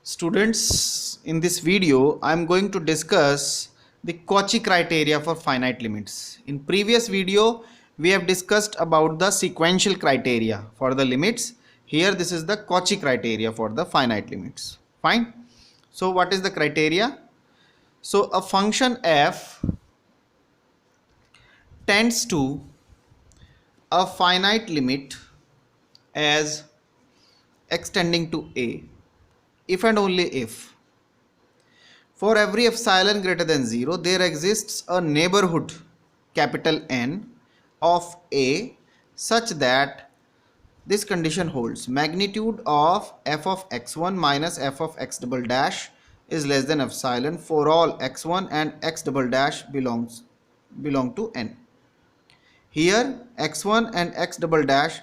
Students, in this video, I am going to discuss the Cauchy criteria for finite limits. In previous video, we have discussed about the sequential criteria for the limits. Here, this is the Cauchy criteria for the finite limits. Fine. So, what is the criteria? So, a function f tends to a finite limit as x tending to a if and only if for every epsilon greater than 0 there exists a neighborhood capital N of a such that this condition holds. Magnitude of f of x1 minus f of x double dash is less than epsilon for all x1 and x double dash belong to N. Here x1 and x double dash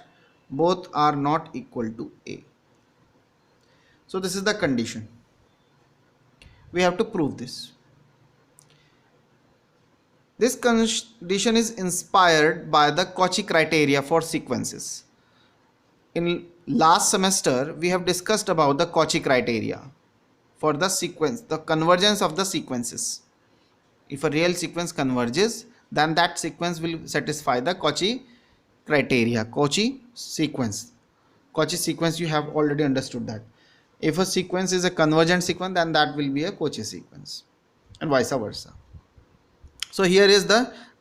both are not equal to a. So this is the condition. We have to prove this. This condition is inspired by the Cauchy criteria for sequences. In last semester, we have discussed about the Cauchy criteria for the sequence, the convergence of the sequences. If a real sequence converges, then that sequence will satisfy the Cauchy criteria. Cauchy sequence, you have already understood that. If a sequence is a convergent sequence, then that will be a Cauchy sequence, and vice versa. So here is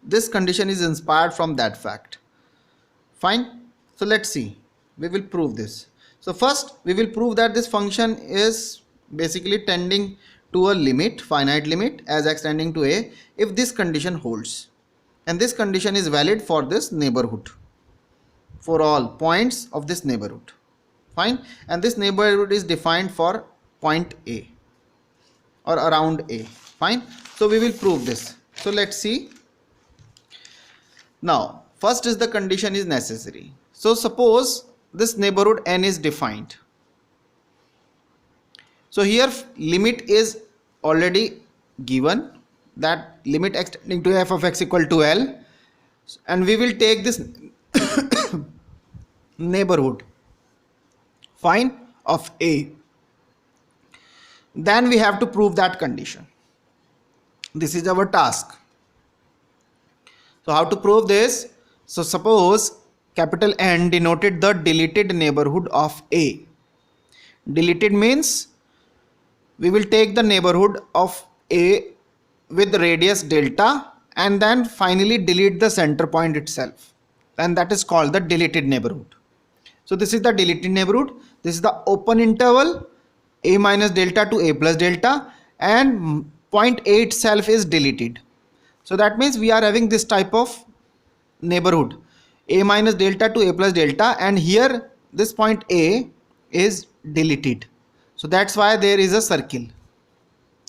this condition is inspired from that fact. Fine. So let's see. We will prove this. So first we will prove that this function is basically tending to a limit, finite limit as x tending to a if this condition holds, and this condition is valid for this neighborhood, for all points of this neighborhood. Fine. And this neighborhood is defined for point A or around A. Fine. So we will prove this. So let's see. Now first is the condition is necessary. So suppose this neighborhood N is defined. So here limit is already given, that limit x tending to f of x equal to L, and we will take this neighborhood, fine, of A. Then we have to prove that condition. This is our task. So how to prove this? So suppose capital N denoted the deleted neighborhood of A. Deleted means we will take the neighborhood of A with radius delta and then finally delete the center point itself, and that is called the deleted neighborhood. So this is the deleted neighborhood. This is the open interval a minus delta to a plus delta, and point A itself is deleted. So that means we are having this type of neighborhood, a minus delta to a plus delta, and here this point A is deleted. So that's why there is a circle.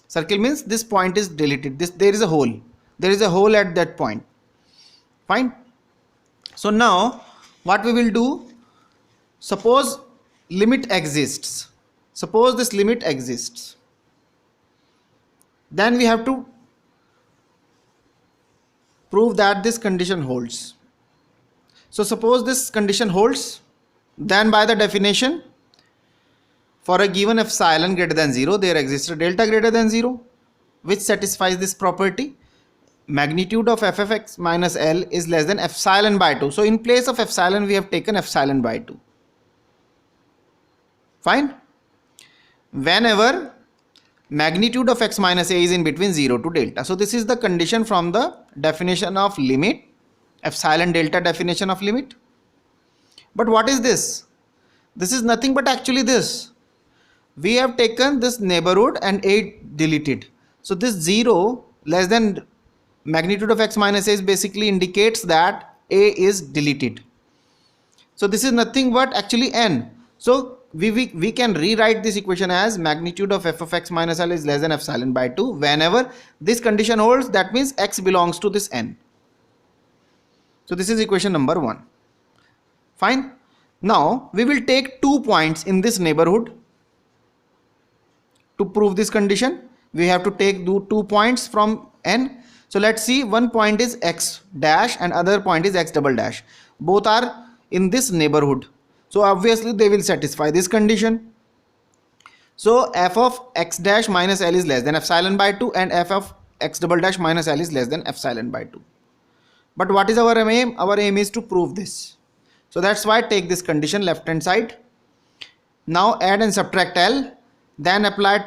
Circle means this point is deleted. There is a hole. There is a hole at that point. Fine. So now what we will do? Suppose limit exists. Suppose this limit exists. Then we have to prove that this condition holds. So suppose this condition holds, then by the definition, for a given epsilon greater than 0, there exists a delta greater than 0, which satisfies this property. Magnitude of f of x minus L is less than epsilon by 2. So in place of epsilon, we have taken epsilon by 2. Fine. Whenever magnitude of x minus a is in between 0 to delta. So this is the condition from the definition of limit, epsilon delta definition of limit. But what is this? This is nothing but actually this. We have taken this neighborhood and a deleted. So this 0 less than magnitude of x minus a is basically indicates that a is deleted. So this is nothing but actually n. So we can rewrite this equation as magnitude of f of x minus L is less than epsilon by 2. Whenever this condition holds, that means x belongs to this n. So this is equation number 1. Fine. Now we will take 2 points in this neighborhood. To prove this condition, we have to take 2 points from N. So let's see, one point is x dash and other point is x double dash. Both are in this neighborhood. So obviously they will satisfy this condition. So f of x dash minus L is less than epsilon by 2 and f of x double dash minus L is less than epsilon by 2. But what is our aim? Our aim is to prove this. So that's why take this condition left hand side. Now add and subtract L, then apply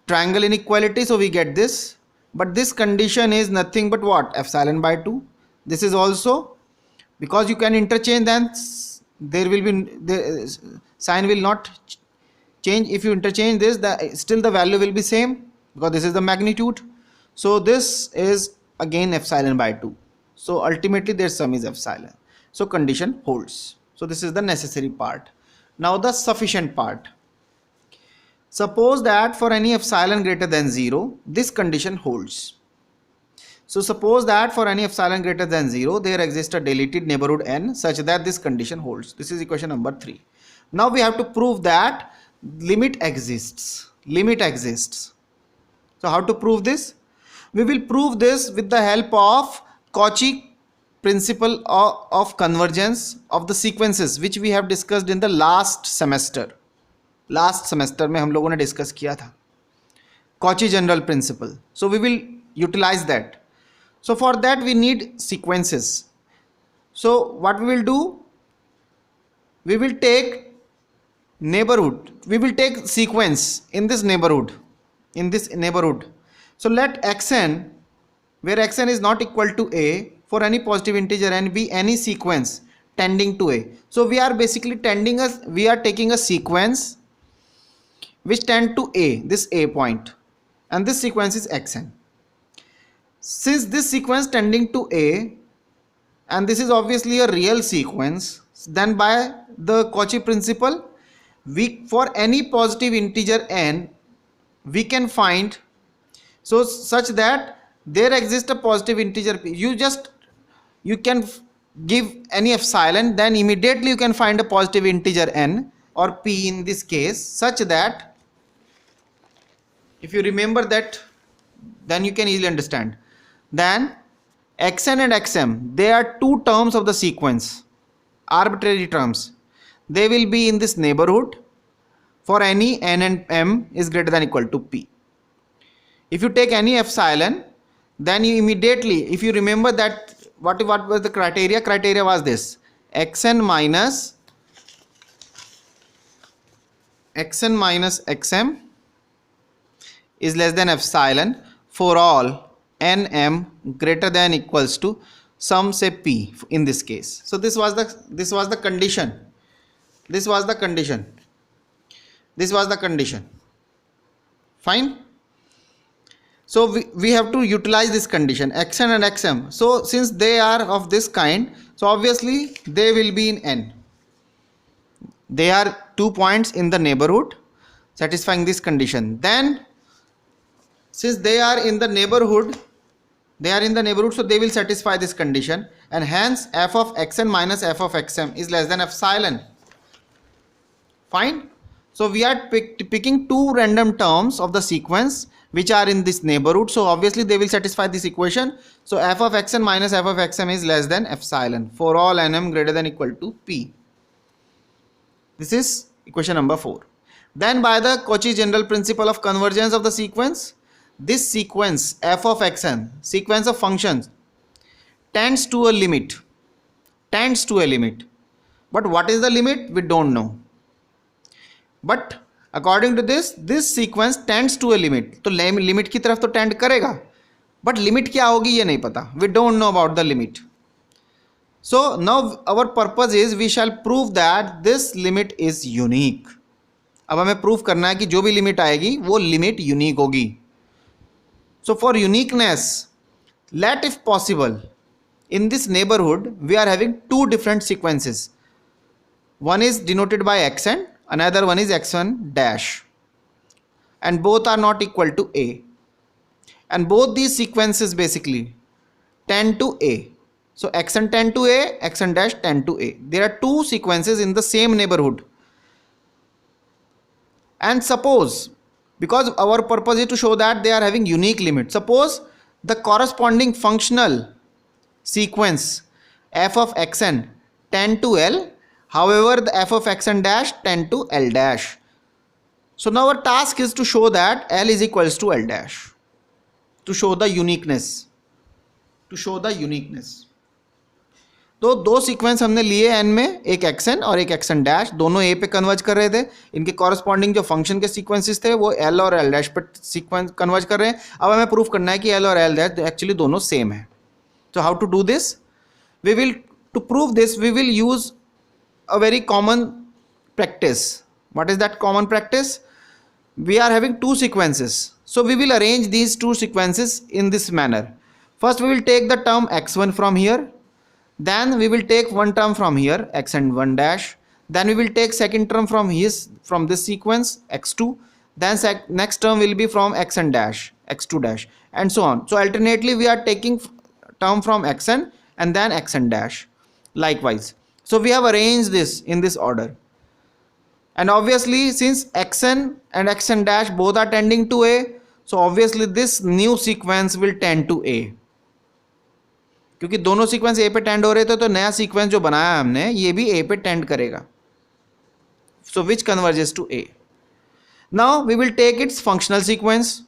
triangle inequality, so we get this. But this condition is nothing but what? Epsilon by 2. This is also, because you can interchange, then there will be, the sign will not change. If you interchange this, still the value will be same, because this is the magnitude. So this is again epsilon by 2. So ultimately their sum is epsilon. So condition holds. So this is the necessary part. Now the sufficient part. Suppose that for any epsilon greater than 0, this condition holds. So suppose that for any epsilon greater than 0, there exists a deleted neighborhood n such that this condition holds. This is equation number 3. Now we have to prove that limit exists. Limit exists. So how to prove this? We will prove this with the help of Cauchy principle of convergence of the sequences, which we have discussed in the last semester. Last semester में हम लोगों ने discuss किया था Cauchy general principle. So we will utilize that. So for that we need sequences. So what we will do, we will take neighborhood, we will take sequence in this neighborhood, so let xn, where xn is not equal to a, for any positive integer n be any sequence tending to a. So we are basically taking a sequence which tend to a, this a point, and this sequence is xn. Since this sequence tending to a, and this is obviously a real sequence, then by the Cauchy principle, we, for any positive integer n, we can find, so such that there exists a positive integer p. You can give any epsilon, then immediately you can find a positive integer n or p in this case, such that if you remember that, then you can easily understand. Then xn and xm, they are two terms of the sequence, arbitrary terms. They will be in this neighborhood for any n and m is greater than or equal to p. If you take any epsilon, then you immediately, if you remember that, what was the criteria? Criteria was this: xn minus xm is less than epsilon for all n m greater than equals to some say p in this case. So this was the condition. Fine. So we have to utilize this condition xn and xm. So since they are of this kind, so obviously they will be in n. They are 2 points in the neighborhood satisfying this condition. Then since they are in the neighborhood, so they will satisfy this condition, and hence f of xn minus f of xm is less than epsilon. Fine. So we are picking two random terms of the sequence which are in this neighborhood, so obviously they will satisfy this equation. So f of xn minus f of xm is less than epsilon for all nm greater than or equal to p. This is equation number 4. Then by the Cauchy general principle of convergence of the sequence, this sequence f of xn, sequence of functions, tends to a limit. But what is the limit? We don't know. But according to this sequence tends to a limit. तो limit की तरफ तो tend करेगा, but limit क्या होगी ये नहीं पता. We don't know about the limit. So now our purpose is we shall prove that this limit is unique. अब हमें prove करना है कि जो भी limit आएगी वो limit unique होगी. So for uniqueness, let if possible, in this neighborhood we are having two different sequences. One is denoted by xn, another one is x1 dash, and both are not equal to a, and both these sequences basically tend to a. So xn tend to a, xn dash tend to a. There are two sequences in the same neighborhood, and suppose, because our purpose is to show that they are having unique limit, suppose the corresponding functional sequence f of xn tend to L, however the f of xn dash tend to L dash. So now our task is to show that L is equals to L dash, to show the uniqueness, तो दो sequence हमने लिए n में, एक xn और एक xn dash, दोनों a पे कन्वर्ज कर रहे थे. इनके कॉरस्पॉन्डिंग जो फंक्शन के सीक्वेंसेस थे वो l और l डैश पे सीक्वेंस कन्वर्ज कर रहे हैं. अब हमें प्रूफ करना है कि l और l डैश एक्चुअली दोनों सेम है. तो how to do this? We will, to prove this we will use a very common practice. What is that common practice? We are having two sequences, so we will arrange these two sequences in this manner. First we will take the term x1 from here, then we will take one term from here, xn1 dash, then we will take second term from this sequence, x2, then next term will be from xn dash, x2 dash, and so on. So alternately we are taking term from xn and then xn dash likewise. So we have arranged this in this order, and obviously since xn and xn dash both are tending to a, so obviously this new sequence will tend to a. क्योंकि दोनों sequence ए पे tend हो रहे थे, तो नया sequence जो बनाया हमने ये भी ए पे टेंड करेगा. So which converges to A. Now we will take its functional sequence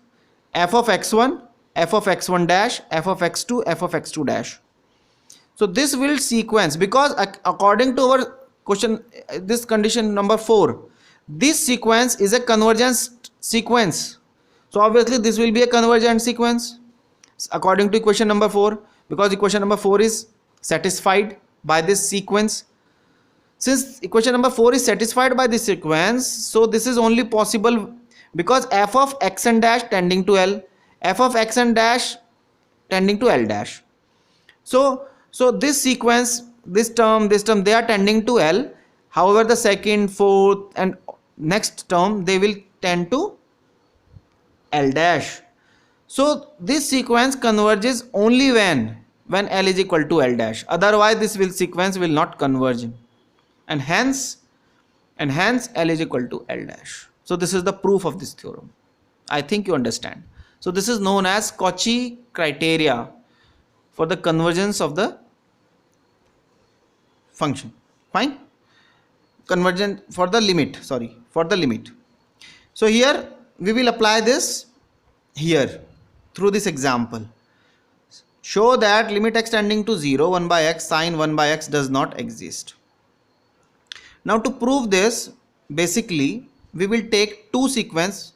f of x1, f of x1 dash, f of x2, f of x2 dash. So this will sequence, because according to our question, this condition number 4, this sequence is a convergence sequence. So obviously this will be a convergent sequence according to equation number 4, because equation number 4 is satisfied by this sequence. Since equation number 4 is satisfied by this sequence, so this is only possible because f of xn dash tending to L, f of xn dash tending to L dash. So this sequence, this term, they are tending to L. However, the second, fourth and next term, they will tend to L dash. So this sequence converges only when L is equal to L dash. Otherwise this sequence will not converge, and hence L is equal to L dash. So this is the proof of this theorem. I think you understand. So this is known as Cauchy criteria for the convergence of the function. Fine. Convergent for the limit, for the limit. So here we will apply this here through this example. Show that limit x tending to 0, 1 by x, sine 1 by x does not exist. Now to prove this, basically we will take two sequences,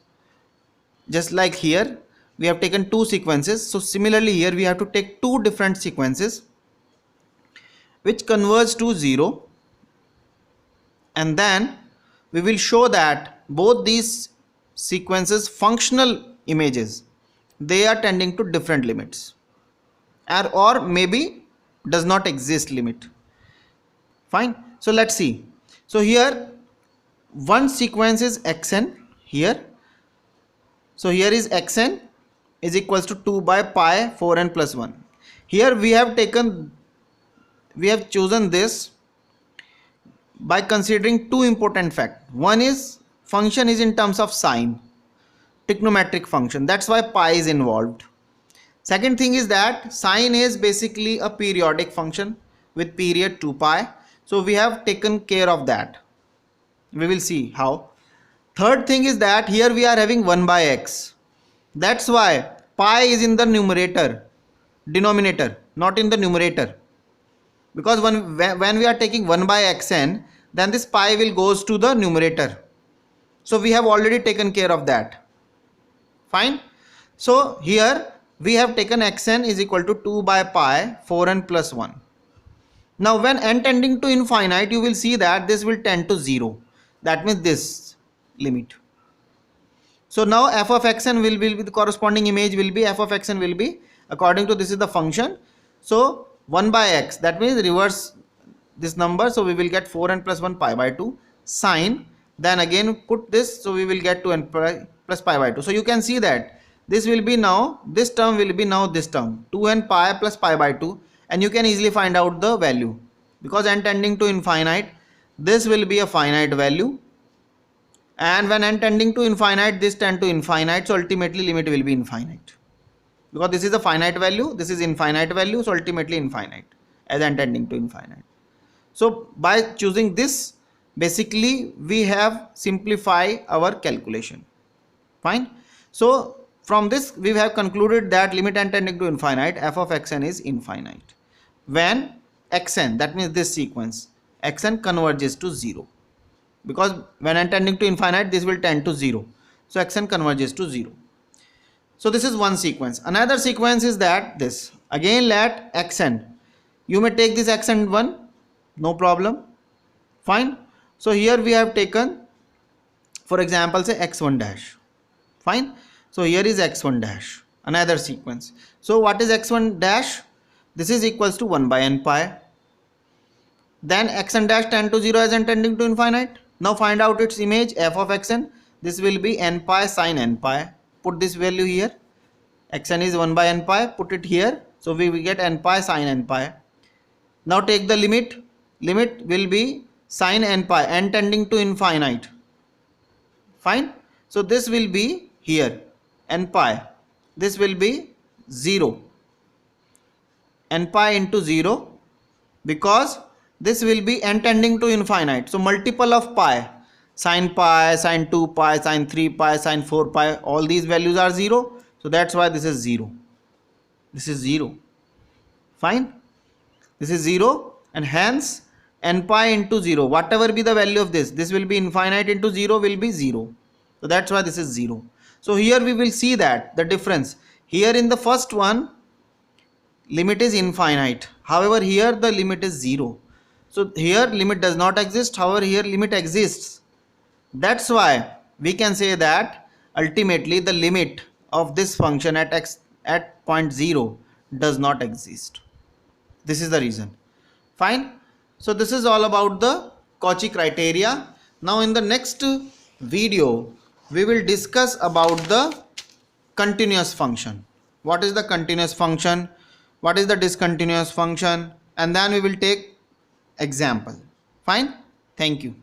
just like here we have taken two sequences. So similarly here we have to take two different sequences which converge to 0, and then we will show that both these sequences functional images, they are tending to different limits, or maybe does not exist limit. Fine. So let's see. So here one sequence is xn here. So here is xn is equals to 2 by pi 4n plus 1. Here we have chosen this by considering two important facts. One is function is in terms of sine, trigonometric function, that's why pi is involved. Second thing is that sine is basically a periodic function with period 2 pi, so we have taken care of that. We will see how. Third thing is that here we are having 1 by x, that's why pi is in the denominator, not in the numerator. Because when we are taking 1 by xn, then this pi will goes to the numerator. So we have already taken care of that. Fine. So here we have taken xn is equal to 2 by pi 4n plus 1. Now when n tending to infinite, you will see that this will tend to 0. That means this limit. So now f of xn will be, the corresponding image will be, f of xn will be, according to this is the function. So 1 by x, that means reverse this number, so we will get 4n plus 1 pi by 2 sine, then again put this, so we will get 2n plus pi by 2. So you can see that this will be now, this term will be now this term 2n pi plus pi by 2, and you can easily find out the value, because n tending to infinite, this will be a finite value, and when n tending to infinite, this tend to infinite, so ultimately limit will be infinite, because this is a finite value, this is infinite value, so ultimately infinite as n tending to infinite. So by choosing this basically we have simplify our calculation. Fine. So from this we have concluded that limit n tending to infinite f of xn is infinite when xn, that means this sequence, xn converges to 0, because when n tending to infinite this will tend to 0, so xn converges to 0. So this is one sequence. Another sequence is that this, again let xn, you may take this xn 1, no problem, fine. So here we have taken, for example, say x1 dash, fine. So here is x1 dash, another sequence. So what is x1 dash? This is equals to 1 by n pi. Then xn dash tend to 0 as n tending to infinite. Now find out its image f of xn. This will be n pi sine n pi. Put this value here. Xn is 1 by n pi. Put it here. So we will get n pi sine n pi. Now take the limit. Limit will be sine n pi, n tending to infinite. Fine. So this will be here n pi. This will be 0. N pi into 0, because this will be n tending to infinite. So multiple of pi, sine pi, sine 2 pi, sine 3 pi, sine 4 pi, all these values are 0. So that's why this is 0. This is 0. Fine. This is 0, and hence n pi into 0, whatever be the value of this will be infinite into 0 will be 0. So that's why this is 0. So here we will see that the difference. Here in the first one, limit is infinite. However, here the limit is 0. So here limit does not exist. However, here limit exists. That's why we can say that ultimately the limit of this function at x at point 0 does not exist. This is the reason. Fine. So this is all about the Cauchy criteria. Now in the next video we will discuss about the continuous function. What is the continuous function? What is the discontinuous function? And then we will take example. Fine. Thank you.